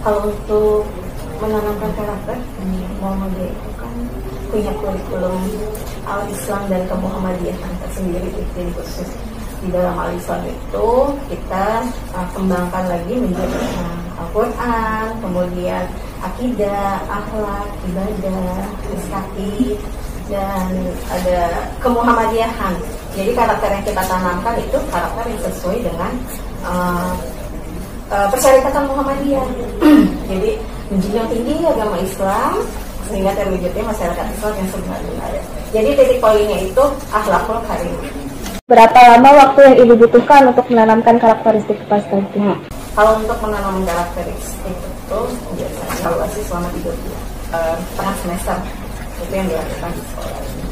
Kalau untuk menanamkan karakter, Muhammadiyah itu kan punya kurikulum Al-Islam dan Kemuhammadiyahan tersendiri. Jadi khusus di dalam Al-Islam itu kita kembangkan lagi menjadi Al-Quran, kemudian akidah, akhlak, ibadah, prestasi, dan ada Kemuhammadiyahan. Jadi karakter yang kita tanamkan itu karakter yang sesuai dengan persyaratan Muhammadiyah. Jadi menjunjung tinggi agama Islam sehingga terwujudnya masyarakat Islam yang sebenarnya. Jadi titik poinnya itu akhlakul karim. Berapa lama waktu yang Ibu butuhkan untuk menanamkan karakteristik kepala itu? Kalau untuk menanam karakteristik itu biasanya evaluasi selama 3 bulan, setengah semester itu yang dilakukan di sekolah ini.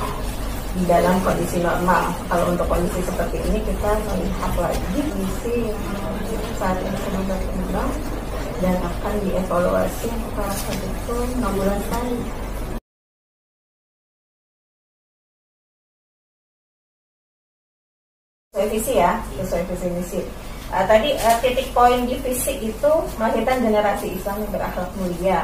Di dalam kondisi normal, kalau untuk kondisi seperti ini kita melihat lagi kondisi yang saat ini sedang berkembang dan akan dievaluasi untuk karakter itu 6 bulan sekali. Sesuai visi ya, sesuai visi misi. Tadi titik poin di fisik itu melahirkan generasi Islam yang berakhlak mulia.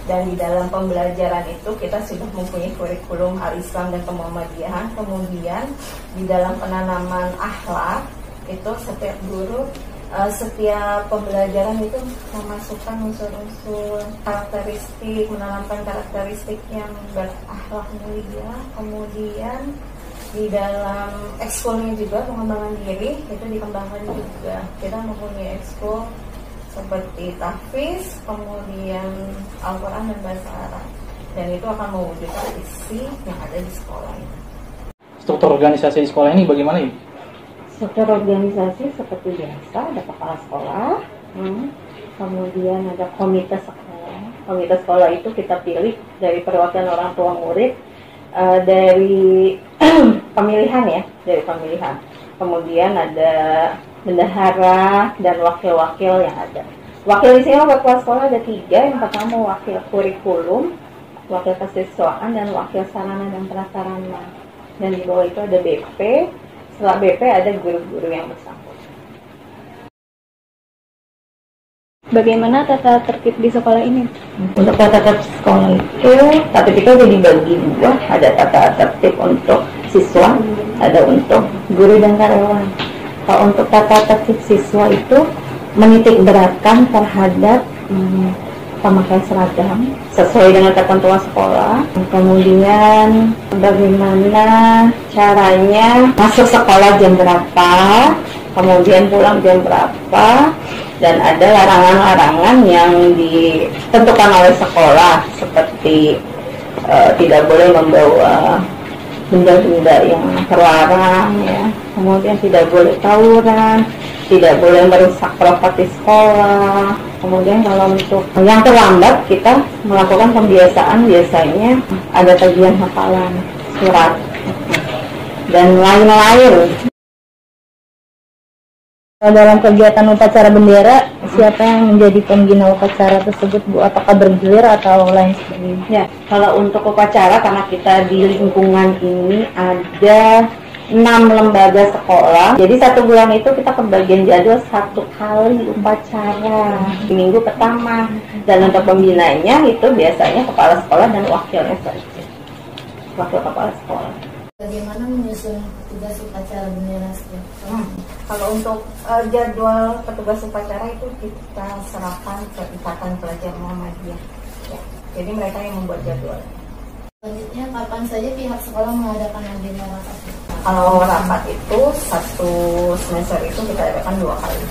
Dan di dalam pembelajaran itu kita sudah mempunyai kurikulum Al-Islam dan Kemuhammadiyahan. Kemudian di dalam penanaman akhlak itu setiap guru, setiap pembelajaran itu memasukkan unsur-unsur karakteristik, menanamkan karakteristik yang berakhlak mulia. Kemudian di dalam ekskulnya juga pengembangan diri itu dikembangkan juga. Kita mempunyai ekskul seperti tahfiz, kemudian Al-Quran dan bahasa Arab, dan itu akan mewujudkan isi yang ada di sekolah ini. Struktur organisasi di sekolah ini bagaimana Ibu? Struktur organisasi seperti biasa, ada kepala sekolah, kemudian ada komite sekolah. Komite sekolah itu kita pilih dari perwakilan orang tua murid, dari pemilihan ya, dari pemilihan. Kemudian ada bendahara dan wakil-wakil yang ada. Wakil di sini kepala sekolah ada 3. Yang pertama wakil kurikulum, wakil kesiswaan, dan wakil sarana dan prasarana. Dan di bawah itu ada BP. Setelah BP ada guru-guru yang bersangkutan. Bagaimana tata tertib di sekolah ini? Untuk tata tertib sekolah itu, tata tertib itu dibagi 2. Ada tata tertib untuk siswa, ada untuk guru dan karyawan. Kalau untuk tata tertib siswa itu menitik beratkan terhadap pemakaian seragam sesuai dengan ketentuan sekolah. Kemudian bagaimana caranya masuk sekolah jam berapa, kemudian pulang jam berapa, dan ada larangan-larangan yang ditentukan oleh sekolah seperti tidak boleh membawa benda-benda yang terlarang ya. Kemudian tidak boleh tawuran, tidak boleh merusak properti sekolah. Kemudian kalau untuk yang terlambat kita melakukan pembiasaan, biasanya ada tagihan hafalan surat dan lain-lain. Dalam kegiatan upacara bendera, siapa yang menjadi pembina upacara tersebut, Bu? Apakah bergilir atau lain sebagainya? Ya, kalau untuk upacara, karena kita di lingkungan ini ada 6 lembaga sekolah, jadi 1 bulan itu kita pembagian jadwal 1 kali upacara di minggu pertama. Dan untuk pembinanya itu biasanya kepala sekolah dan wakilnya saja, wakil kepala sekolah. Bagaimana menyusun tugas upacara bendera setiap tahun? Kalau untuk jadwal petugas upacara itu kita serahkan ke Ikatan Pelajar Muhammadiyah. Ya, jadi mereka yang membuat jadwal. Selanjutnya, kapan saja pihak sekolah mengadakan agenda rapat? Kalau rapat itu 1 semester itu kita adakan 2 kali.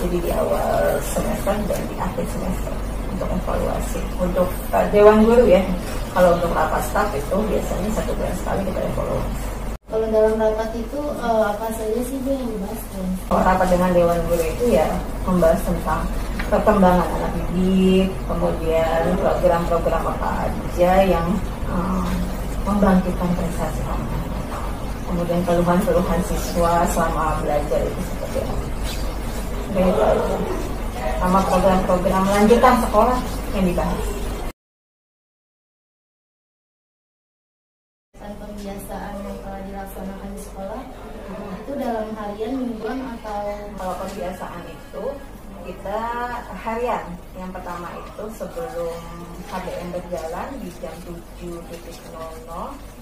Jadi di awal semester dan di akhir semester untuk evaluasi. Untuk Dewan Guru ya. Kalau untuk rapat staf itu biasanya 1 bulan sekali kita evaluasi. Kalau dalam rapat itu apa saja sih Bu yang dibahas? Kalau rapat dengan Dewan Guru itu ya membahas tentang perkembangan anak didik, kemudian program-program apa aja yang membangkitkan prestasi anak, kemudian keluhan-keluhan siswa selama belajar itu seperti apa. Begitu aja. Sama program-program lanjutan sekolah yang dibahas. Pembiasaan yang telah dilaksanakan di sekolah itu dalam harian, mingguan, atau Kalau pembiasaan itu kita harian. Yang pertama itu sebelum HBM berjalan di jam 7.00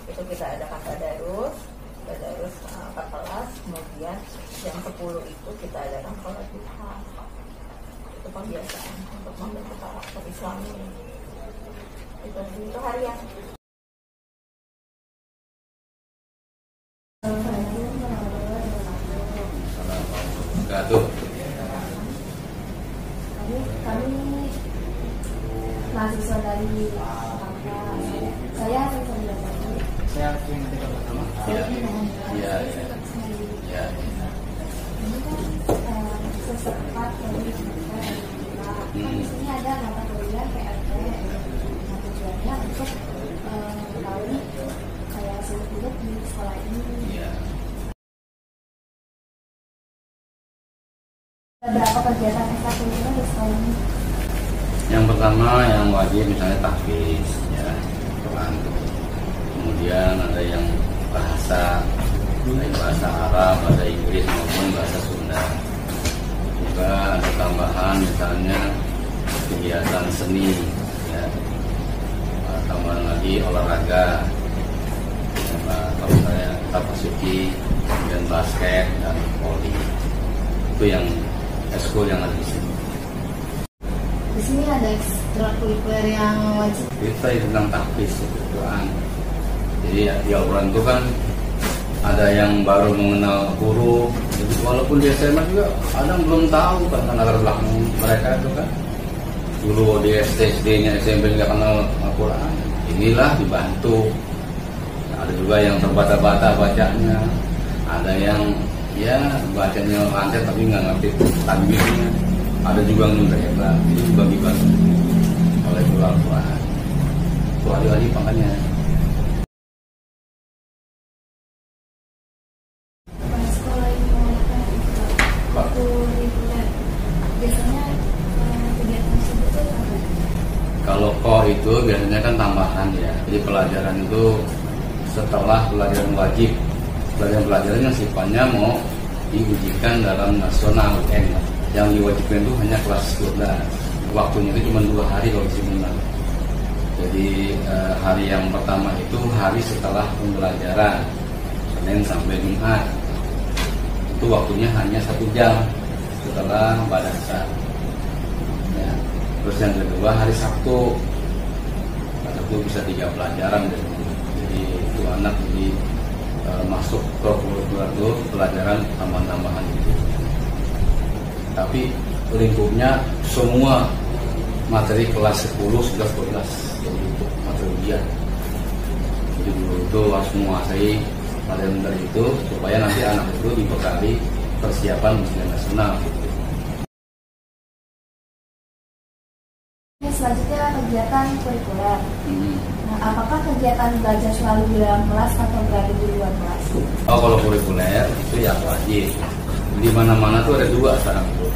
itu kita adakan tadarus 14, kemudian jam 10 itu kita adakan sholat duha. Itu pembiasaan untuk membentuk karakter Islami. Itu harian. Kami mahasiswa dari saya sesepat dari di sini ada mata kuliah PRT yang tujuannya untuk mengetahui kayak seluk-beluk di sekolah ini. Berapa kegiatan ekstrakurikuler di sekolah ini? Yang pertama yang wajib misalnya tahfiz, ya, Quran. Kemudian ada yang bahasa Arab, bahasa Inggris maupun bahasa Sunda. Juga ada tambahan misalnya kegiatan seni, ya. Tambahan lagi olahraga, kalau saya tapasuki, kemudian basket dan voli. Itu yang ekskul yang ada di sini. Di sini ada ekstrakurikuler yang wajib. Kita tentang tahfiz Quran. Jadi di Al-Quran itu kan ada yang baru mengenal huruf. Jadi walaupun di SMA juga ada yang belum tahu tentang latar belakang mereka itu kan. Dulu di SD-nya SMP nggak kenal Al-Quran. Inilah dibantu. Ada juga yang terbata-bata bacanya. Ada yang ya bacanya lancar tapi nggak ngerti tajwidnya. Ada juga yang udah hebat, itu dibagi-bagi oleh guru Al-Quran. Itu hari-hari makanya. Sekolah ini menggunakan ekstrakurikuler. Biasanya kegiatan tersebut itu apa? Kalau core itu biasanya kan tambahan ya. Jadi pelajaran itu setelah pelajaran wajib. Pelajaran-pelajaran yang sifatnya mau diujikan dalam nasional UN. Yang diwajibkan itu hanya kelas 12. Waktunya itu cuma 2 hari kalau seminar. Jadi hari yang pertama itu hari setelah pembelajaran, Senin sampai Jumat. Itu waktunya hanya 1 jam setelah bahasa. Ya. Terus yang kedua hari Sabtu. Sabtu bisa 3 pelajaran. Jadi itu anak jadi masuk ke kurikuler itu pelajaran tambahan-tambahan itu. Tapi lingkupnya semua materi kelas 10, 11, 12 untuk materi ujian. Jadi dulu itu harus menguasai materi dari itu supaya nanti anak itu dibekali persiapan ujian nasional. Selanjutnya kegiatan kurikuler. Nah, apakah kegiatan belajar selalu di dalam kelas atau berada di luar kelas? Oh, kalau kurikuler itu ya wajib. Di mana-mana tuh ada 2 sekarang itu.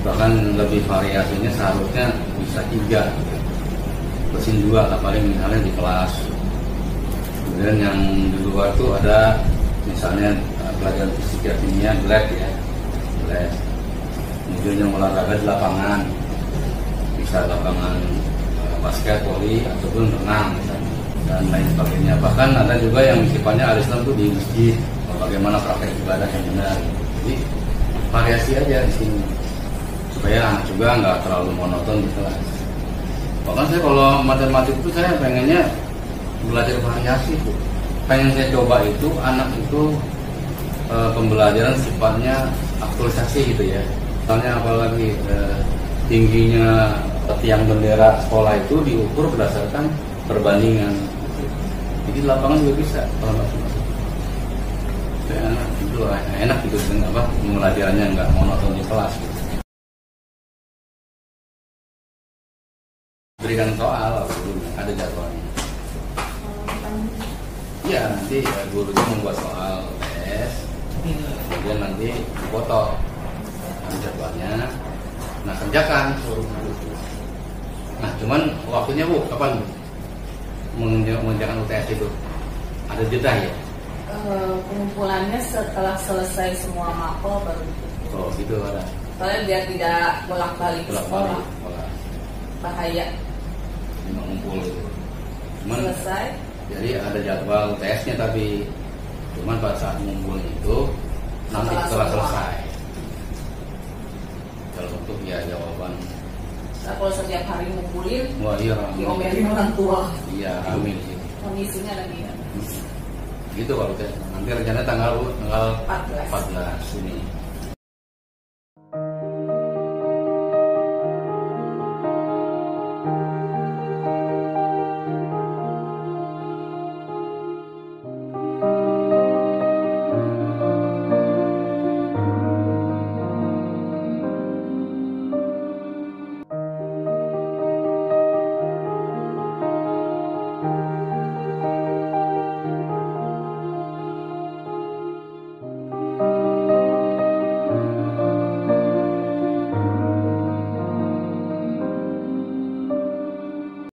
Bahkan lebih variasinya seharusnya bisa 3. Mesin 2 lah paling misalnya di kelas. Kemudian yang di luar tuh ada misalnya pelajaran fisika kimia, lab ya, lab. Kemudian yang olahraga di lapangan, bisa lapangan basket, voli ataupun renang misalnya, dan lain sebagainya. Bahkan ada juga yang sifatnya al-Islam tuh di masjid, bagaimana praktek ibadah yang benar. Jadi variasi aja di sini supaya anak juga nggak terlalu monoton di kelas. Bahkan saya kalau matematik itu saya pengennya belajar variasi tuh. Pengen saya coba itu anak itu pembelajaran sifatnya aktualisasi gitu ya. Misalnya apalagi tingginya tiang bendera sekolah itu diukur berdasarkan perbandingan. Jadi di lapangan juga bisa kalau masuk. Itu enak gitu dengan apa pembelajarannya nggak monoton di kelas. Gitu. Berikan soal ada jadwalnya. Iya nanti gurunya membuat soal tes, kemudian nanti foto ada jadwalnya. Nah kerjakan. Nah cuman waktunya Bu kapan mengerjakan UTS itu? Ada jeda ya? Pengumpulannya setelah selesai semua mapel baru. Oh gitu ada. Soalnya biar tidak bolak-balik ke sekolah, sekolah. bahaya. Cuma ngumpul gitu. Cuman Selesai. jadi ada jadwal tesnya, tapi cuman pada saat ngumpul itu nanti setelah selesai. Kalau untuk ya jawaban, Nah, kalau setiap hari ngumpulin, wah iya ramai. diomelin orang tua. Iya ramai di situ. Kondisinya lagi ya. Gitu kalau tes. Nanti rencananya tanggal 14. 14 ini.